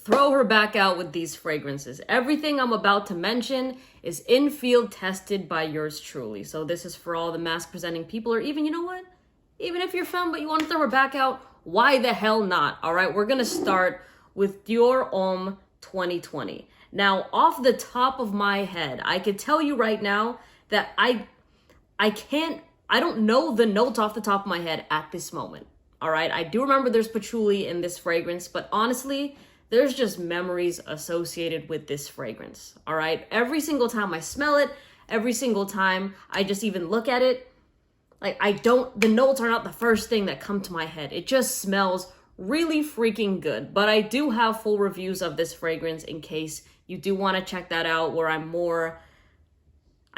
throw her back out with these fragrances. Everything I'm about to mention is in-field tested by yours truly. So this is for all the mask presenting people, or even, you know what? Even if you're femme but you want to throw her back out, why the hell not? All right, we're gonna start with Dior Homme 2020. Now, off the top of my head, I could tell you right now that I don't know the notes off the top of my head at this moment. All right, I do remember there's patchouli in this fragrance, but honestly, there's just memories associated with this fragrance. All right, every single time I smell it, every single time I just even look at it, like the notes are not the first thing that come to my head. It just smells really freaking good. But I do have full reviews of this fragrance in case you do want to check that out, where I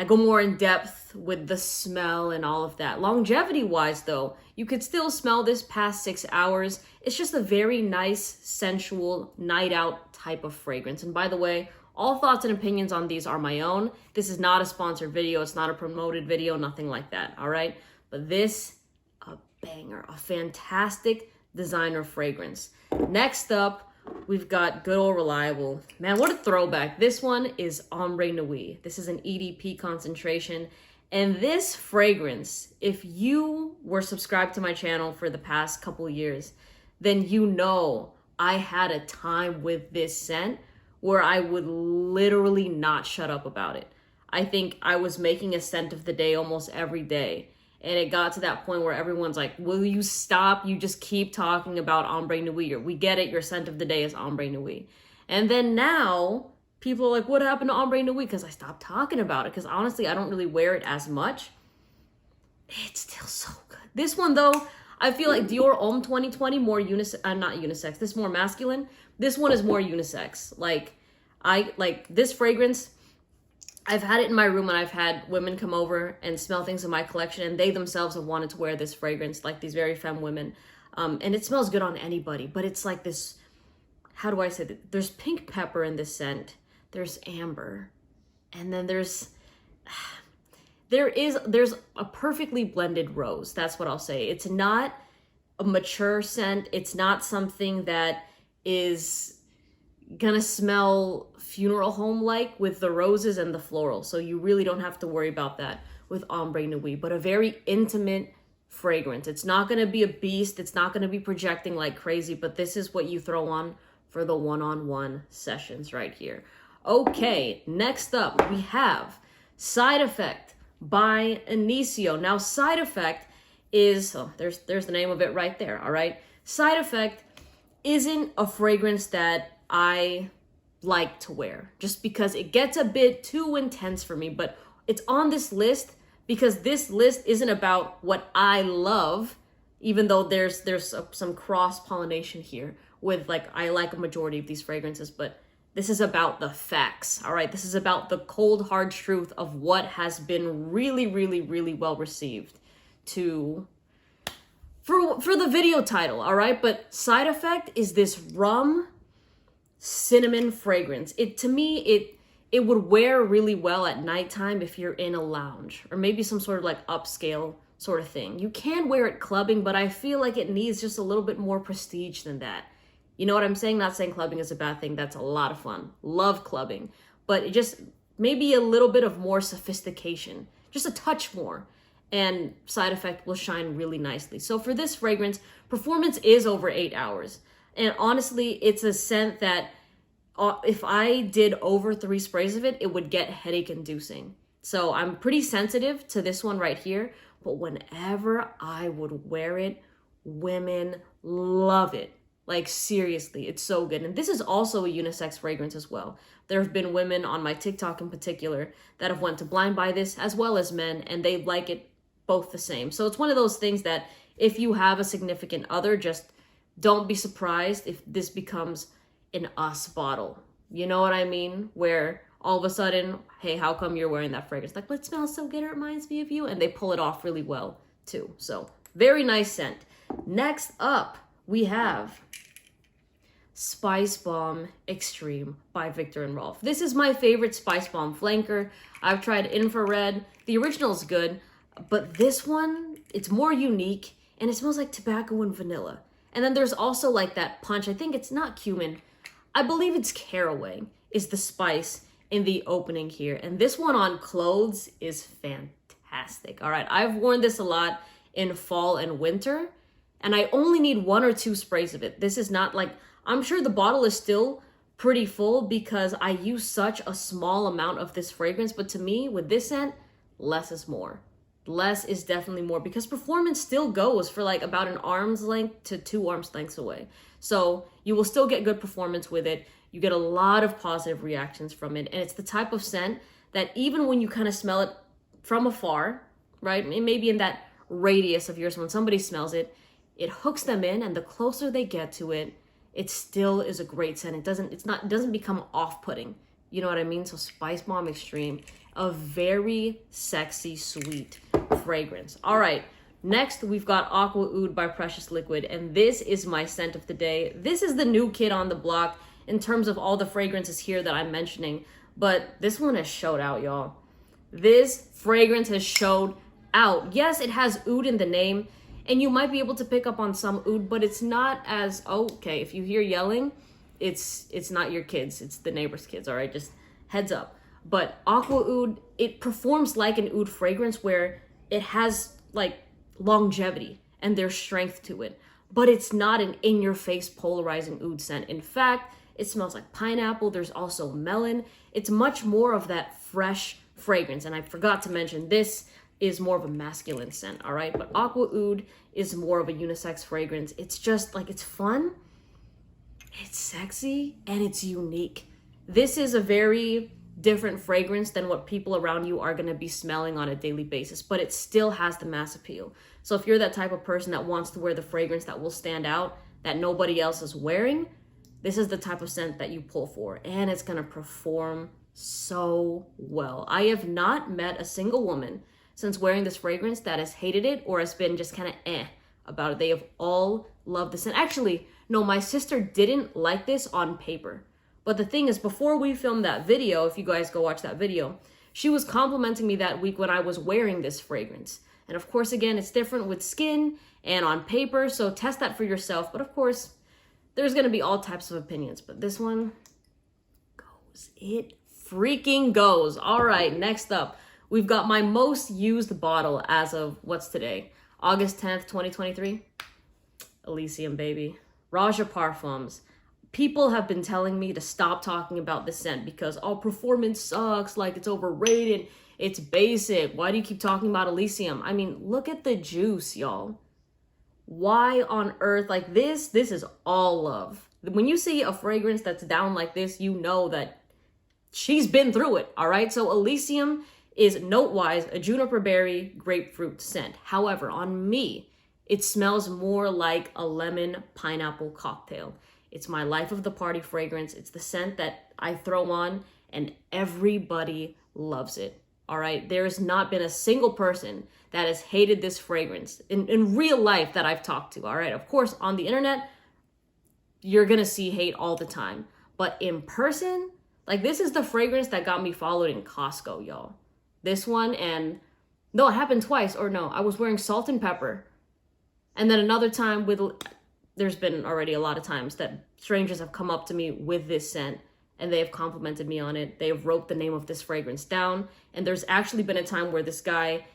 go more in depth with the smell and all of that. Longevity wise though, you could still smell this past 6 hours. It's just a very nice, sensual, night out type of fragrance. And by the way, all thoughts and opinions on these are my own. This is not a sponsored video. It's not a promoted video, nothing like that, all right? But this, a banger, a fantastic designer fragrance. Next up, we've got good old reliable. Man, what a throwback. This one is Ombre Nui. This is an EDP concentration. And this fragrance, if you were subscribed to my channel for the past couple years, then you know I had a time with this scent where I would literally not shut up about it. I think I was making a scent of the day almost every day. And it got to that point where everyone's like, will you stop? You just keep talking about Ombre Nui. We get it. Your scent of the day is Ombre Nui. And then now people are like, what happened to Ombre Nui? Because I stopped talking about it. Because honestly, I don't really wear it as much. It's still so good. This one though, I feel like Dior Homme 2020 more not unisex. This is more masculine. This one is more unisex. Like this fragrance, I've had it in my room when I've had women come over and smell things in my collection, and they themselves have wanted to wear this fragrance, like these very femme women. And it smells good on anybody, but it's like this, how do I say that? There's pink pepper in this scent. There's amber. And then there's a perfectly blended rose. That's what I'll say. It's not a mature scent. It's not something that is gonna smell funeral home like with the roses and the floral. So you really don't have to worry about that with Ombre Nui, but a very intimate fragrance. It's not gonna be a beast. It's not gonna be projecting like crazy, but this is what you throw on for the one-on-one sessions right here. Okay, next up we have Side Effect by Elysium. Now Side Effect is, there's the name of it right there, all right? Side Effect isn't a fragrance that I like to wear just because it gets a bit too intense for me, but it's on this list because this list isn't about what I love, even though there's some cross-pollination here with, like, I like a majority of these fragrances, but this is about the facts, all right? This is about the cold, hard truth of what has been really, really, really well received for the video title, all right? But Side Effect is this rum cinnamon fragrance. To me, it would wear really well at nighttime if you're in a lounge or maybe some sort of like upscale sort of thing. You can wear it clubbing, but I feel like it needs just a little bit more prestige than that. You know what I'm saying? Not saying clubbing is a bad thing. That's a lot of fun. Love clubbing. But it just maybe a little bit of more sophistication, just a touch more. And Side Effect will shine really nicely. So for this fragrance, performance is over 8 hours. And honestly, it's a scent that if I did over 3 sprays of it, it would get headache inducing. So I'm pretty sensitive to this one right here, but whenever I would wear it, women love it. Like seriously, it's so good. And this is also a unisex fragrance as well. There have been women on my TikTok in particular that have went to blind buy this, as well as men, and they like it both the same. So it's one of those things that if you have a significant other, just don't be surprised if this becomes an us bottle. You know what I mean? Where all of a sudden, hey, how come you're wearing that fragrance? Like, but it smells so good, it reminds me of you. And they pull it off really well too. So very nice scent. Next up, we have Spice Bomb Extreme by Viktor and Rolf. This is my favorite Spice Bomb flanker. I've tried infrared. The original is good, but this one, it's more unique and it smells like tobacco and vanilla. And then there's also like that punch. I think it's not cumin. I believe it's caraway is the spice in the opening here. And this one on clothes is fantastic. All right, I've worn this a lot in fall and winter, and I only need 1 or 2 sprays of it. This is not like, I'm sure the bottle is still pretty full because I use such a small amount of this fragrance, but to me, with this scent, less is more. Less is definitely more because performance still goes for like about an arm's length to 2 arms lengths away. So you will still get good performance with it. You get a lot of positive reactions from it. And it's the type of scent that even when you kind of smell it from afar, right? It may be in that radius of yours when somebody smells it, it hooks them in, and the closer they get to it, it still is a great scent. It doesn't become off-putting. You know what I mean? So Spice Bomb Extreme, a very sexy, sweet fragrance. All right, next we've got Aqua Oud by Precious Liquid, and this is my scent of the day. This is the new kid on the block in terms of all the fragrances here that I'm mentioning, but this one has showed out, y'all. This fragrance has showed out. Yes, it has oud in the name, and you might be able to pick up on some oud, but it's not as, okay, if you hear yelling, it's not your kids, it's the neighbor's kids, all right? Just heads up. But Aqua Oud, it performs like an oud fragrance where it has like longevity and there's strength to it, but it's not an in-your-face polarizing oud scent. In fact, it smells like pineapple. There's also melon. It's much more of that fresh fragrance. And I forgot to mention, this is more of a masculine scent, all right? But Aqua Oud is more of a unisex fragrance. It's just like, it's fun, it's sexy, and it's unique. This is a very different fragrance than what people around you are going to be smelling on a daily basis, but it still has the mass appeal. So if you're that type of person that wants to wear the fragrance that will stand out, that nobody else is wearing, this is the type of scent that you pull for, and it's going to perform so well. I have not met a single woman since wearing this fragrance that has hated it or has been just kind of about it. They have all loved this. And actually, no, my sister didn't like this on paper. But the thing is, before we filmed that video, if you guys go watch that video, she was complimenting me that week when I was wearing this fragrance. And of course, again, it's different with skin and on paper, so test that for yourself. But of course, there's going to be all types of opinions. But this one goes. It freaking goes. All right, next up, we've got my most used bottle as of, what's today? August 10th, 2023. Elysium, baby. Raja Parfums. People have been telling me to stop talking about this scent because, oh, performance sucks, like it's overrated, it's basic. Why do you keep talking about Elysium? I mean, look at the juice, y'all. Why on earth, like this is all love. When you see a fragrance that's down like this, you know that she's been through it, all right? So Elysium is note-wise a juniper berry grapefruit scent. However, on me, it smells more like a lemon pineapple cocktail. It's my life of the party fragrance. It's the scent that I throw on and everybody loves it. All right. There has not been a single person that has hated this fragrance in real life that I've talked to. All right. Of course, on the internet, you're going to see hate all the time. But in person, like this is the fragrance that got me followed in Costco, y'all. This one, and no, it happened twice. Or no, I was wearing Salt and Pepper. And then another time with, there's been already a lot of times that strangers have come up to me with this scent and they have complimented me on it. They have wrote the name of this fragrance down. And there's actually been a time where this guy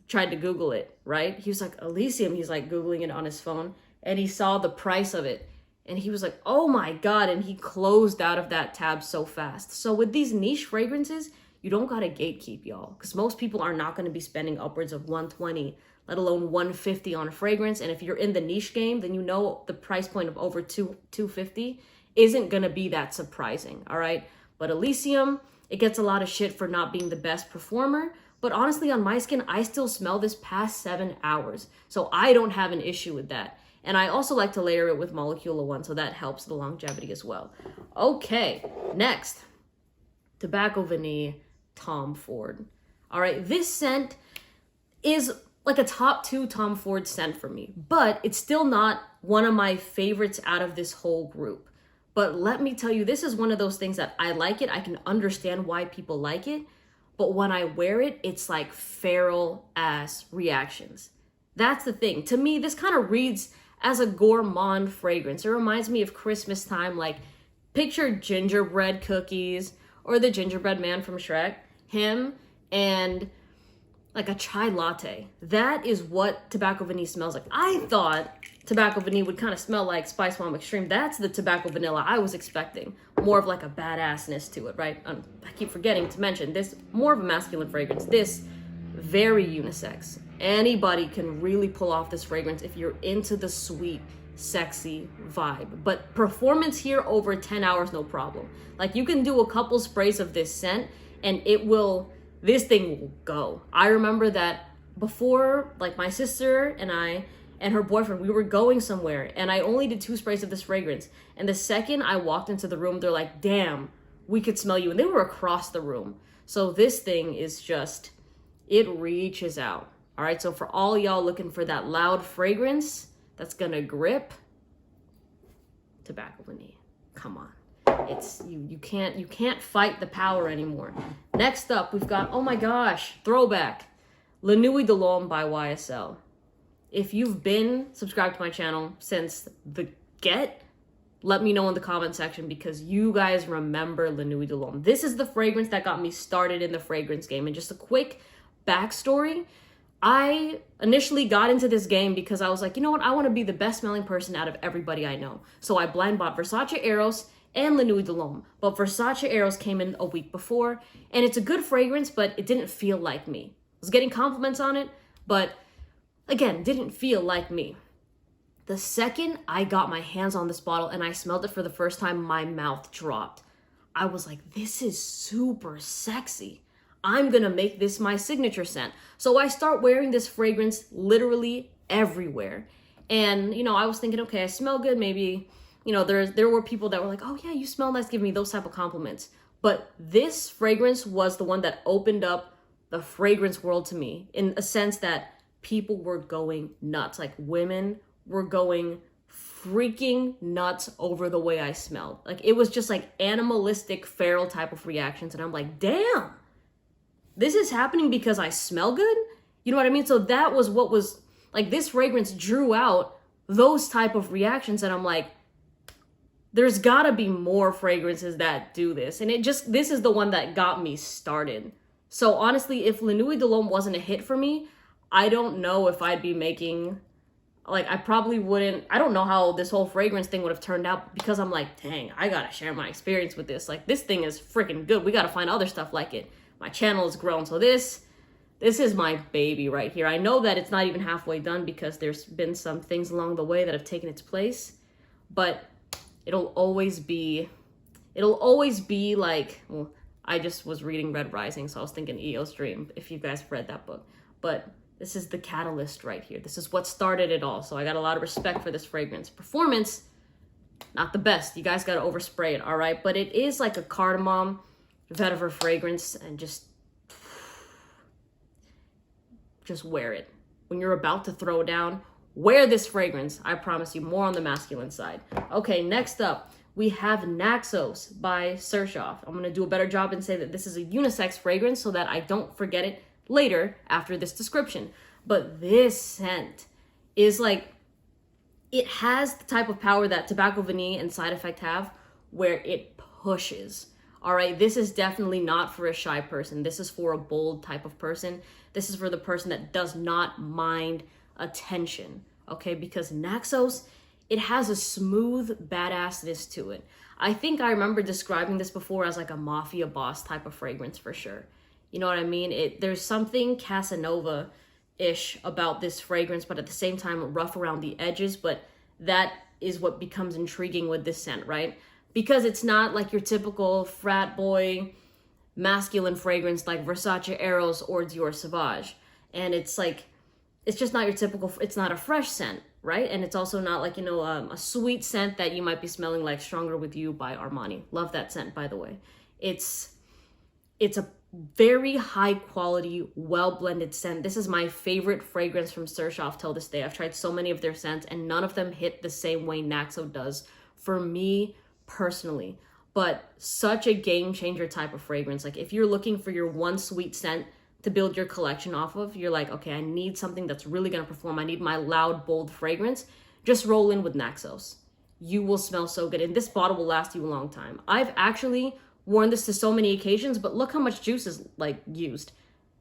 tried to Google it, right? He was like, Elysium, he's like Googling it on his phone, and he saw the price of it. And he was like, oh my God. And he closed out of that tab so fast. So with these niche fragrances, you don't got to gatekeep, y'all, because most people are not going to be spending upwards of $120, let alone $150 on a fragrance. And if you're in the niche game, then you know the price point of over $250 isn't going to be that surprising, all right? But Elysium, it gets a lot of shit for not being the best performer. But honestly, on my skin, I still smell this past 7 hours. So I don't have an issue with that. And I also like to layer it with Molecula 1, so that helps the longevity as well. Okay, next, Tobacco Veneer, Tom Ford. All right, this scent is like a top 2 Tom Ford scent for me, but it's still not one of my favorites out of this whole group. But let me tell you, this is one of those things that I like it. I can understand why people like it, but when I wear it, it's like feral ass reactions. That's the thing. To me, this kind of reads as a gourmand fragrance. It reminds me of Christmas time, like picture gingerbread cookies or the gingerbread man from Shrek, him, and like a chai latte. That is what Tobacco Vanille smells like. I thought Tobacco Vanille would kind of smell like Spice Bomb Extreme. That's the Tobacco Vanilla I was expecting. More of like a badassness to it, right? I keep forgetting to mention this, more of a masculine fragrance. This, very unisex. Anybody can really pull off this fragrance if you're into the sweet, sexy vibe. But performance here over 10 hours, no problem. Like you can do a couple sprays of this scent and this thing will go. I remember that before, like my sister and I and her boyfriend, we were going somewhere and I only did 2 sprays of this fragrance. And the second I walked into the room, they're like, damn, we could smell you. And they were across the room. So this thing is just, it reaches out. All right, so for all y'all looking for that loud fragrance that's gonna grip, Tobacco Vanille. Come on. It's you can't fight the power anymore. Next up, we've got, oh my gosh, throwback, La Nuit de l'Homme by YSL. If you've been subscribed to my channel since the get, let me know in the comment section because you guys remember La Nuit de l'Homme. This is the fragrance that got me started in the fragrance game. And just a quick backstory, I initially got into this game because I was like, you know what, I want to be the best smelling person out of everybody I know. So I blind bought Versace Eros and La Nuit de l'Homme. But Versace Eros came in a week before, and it's a good fragrance, but it didn't feel like me. I was getting compliments on it, but again, didn't feel like me. The second I got my hands on this bottle and I smelled it for the first time, my mouth dropped. I was like, this is super sexy. I'm gonna make this my signature scent. So I start wearing this fragrance literally everywhere. And, you know, I was thinking, okay, I smell good. Maybe, you know, there were people that were like, oh yeah, you smell nice, give me those type of compliments. But this fragrance was the one that opened up the fragrance world to me in a sense that people were going nuts. Like women were going freaking nuts over the way I smelled. Like it was just like animalistic, feral type of reactions. And I'm like, damn, this is happening because I smell good? You know what I mean? So that was what was, like this fragrance drew out those type of reactions. And I'm like, there's gotta be more fragrances that do this. And this is the one that got me started. So honestly, if La Nuit de l'Homme wasn't a hit for me, I don't know if I'd be making, like I probably wouldn't, I don't know how this whole fragrance thing would have turned out because I'm like, dang, I gotta share my experience with this. Like this thing is freaking good. We gotta find other stuff like it. My channel has grown. So this is my baby right here. I know that it's not even halfway done because there's been some things along the way that have taken its place, but it'll always be like, well, I just was reading Red Rising, so I was thinking EO's Dream, if you guys have read that book. But this is the catalyst right here. This is what started it all. So I got a lot of respect for this fragrance. Performance, not the best. You guys got to overspray it, all right? But it is like a cardamom vetiver fragrance, and just wear it. When you're about to throw down, wear this fragrance. I promise you, more on the masculine side. Okay, next up, we have Naxos by Sershoff. I'm going to do a better job and say that this is a unisex fragrance so that I don't forget it later after this description. But this scent is like, it has the type of power that Tobacco Vanille and Side Effect have, where it pushes. All right, this is definitely not for a shy person. This is for a bold type of person. This is for the person that does not mind attention, okay? Because Naxos, it has a smooth badassness to it. I think I remember describing this before as like a mafia boss type of fragrance for sure. You know what I mean? There's something Casanova-ish about this fragrance, but at the same time rough around the edges. But that is what becomes intriguing with this scent, right? Because it's not like your typical frat boy masculine fragrance like Versace Eros or Dior Sauvage. And it's like, it's just not your typical, it's not a fresh scent, right? And it's also not like, you know, a sweet scent that you might be smelling like Stronger With You by Armani. Love that scent, by the way. It's a very high quality, well blended scent. This is my favorite fragrance from Sershoff till this day. I've tried so many of their scents and none of them hit the same way Naxos does for me personally. But such a game changer type of fragrance. Like if you're looking for your one sweet scent to build your collection off of, you're like, okay, I need something that's really gonna perform. I need my loud, bold fragrance. Just roll in with Naxos. you will smell so good. And this bottle will last you a long time. I've actually worn this to so many occasions, but look how much juice is like used.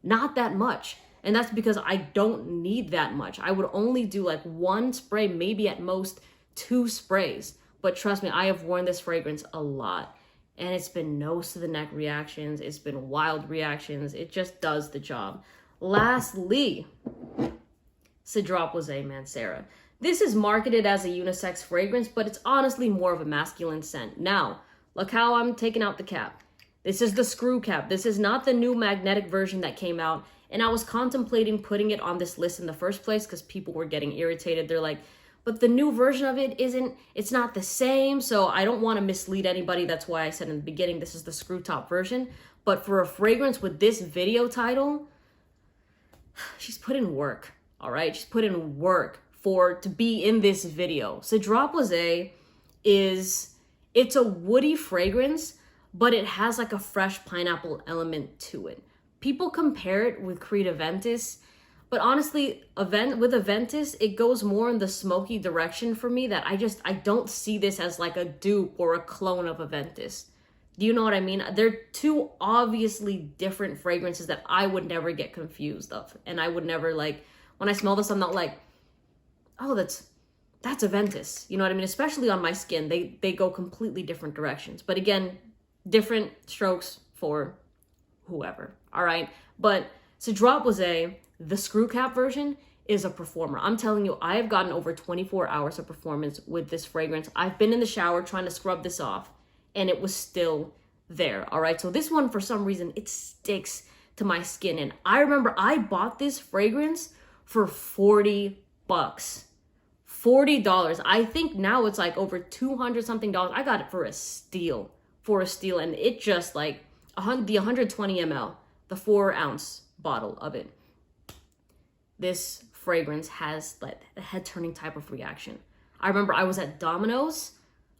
Not that much. And that's because I don't need that much. I would only do like 1 spray, maybe at most 2 sprays. But trust me, I have worn this fragrance a lot. And it's been nose to the neck reactions. It's been wild reactions. It just does the job. Lastly, Cedropoise Mancera. This is marketed as a unisex fragrance, but it's honestly more of a masculine scent. Now, look how I'm taking out the cap. This is the screw cap. This is not the new magnetic version that came out. And I was contemplating putting it on this list in the first place because people were getting irritated. They're like, but the new version of it it's not the same. So I don't want to mislead anybody. That's why I said in the beginning, this is the screw top version. But for a fragrance with this video title, she's put in work, all right? She's put in work to be in this video. Cedropoise it's a woody fragrance, but it has like a fresh pineapple element to it. People compare it with Creed Aventus, but honestly, with Aventus, it goes more in the smoky direction for me that I don't see this as like a dupe or a clone of Aventus. Do you know what I mean? They're two obviously different fragrances that I would never get confused of. And I would never like, when I smell this, I'm not like, oh, that's Aventus. You know what I mean? Especially on my skin, they go completely different directions. But again, different strokes for whoever, all right? But Cedropoise, the screw cap version, is a performer. I'm telling you, I have gotten over 24 hours of performance with this fragrance. I've been in the shower trying to scrub this off, and it was still there, all right? So this one, for some reason, it sticks to my skin. And I remember I bought this fragrance for $40. $40. I think now it's like over 200 something dollars. I got it for a steal. And it just like the 120 ml, the 4-ounce bottle of it. This fragrance has like a head turning type of reaction. I remember I was at Domino's.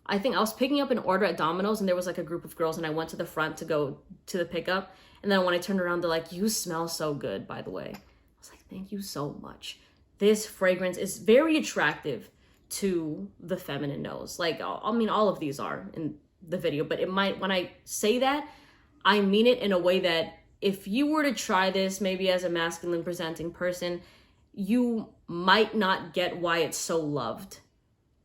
I think I was picking up an order at Domino's, and there was like a group of girls, and I went to the front to go to the pickup. And then when I turned around, they're like, "You smell so good, by the way." I was like, "Thank you so much." This fragrance is very attractive to the feminine nose. Like, I mean, all of these are in the video, but when I say that, I mean it in a way that if you were to try this, maybe as a masculine presenting person, you might not get why it's so loved.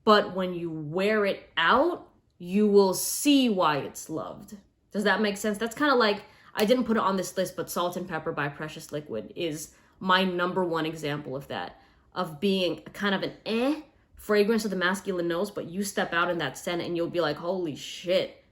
But when you wear it out, you will see why it's loved. Does that make sense? That's kind of like, I didn't put it on this list, but Salt and Pepper by Precious Liquid is my #1 example of that, of being kind of an fragrance of the masculine nose, but you step out in that scent and you'll be like, holy shit,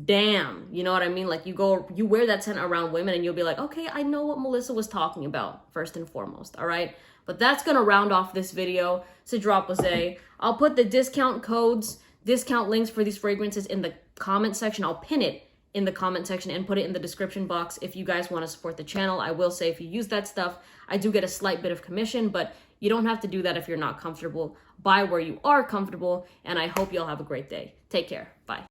damn. You know what I mean? Like you wear that scent around women and you'll be like, okay, I know what Melissa was talking about first and foremost, all right? But that's gonna round off this video. Cedropoise. I'll put the discount codes, discount links for these fragrances in the comment section. I'll pin it in the comment section and put it in the description box if you guys want to support the channel. I will say if you use that stuff, I do get a slight bit of commission, but you don't have to do that if you're not comfortable. Buy where you are comfortable, and I hope you all have a great day. Take care. Bye.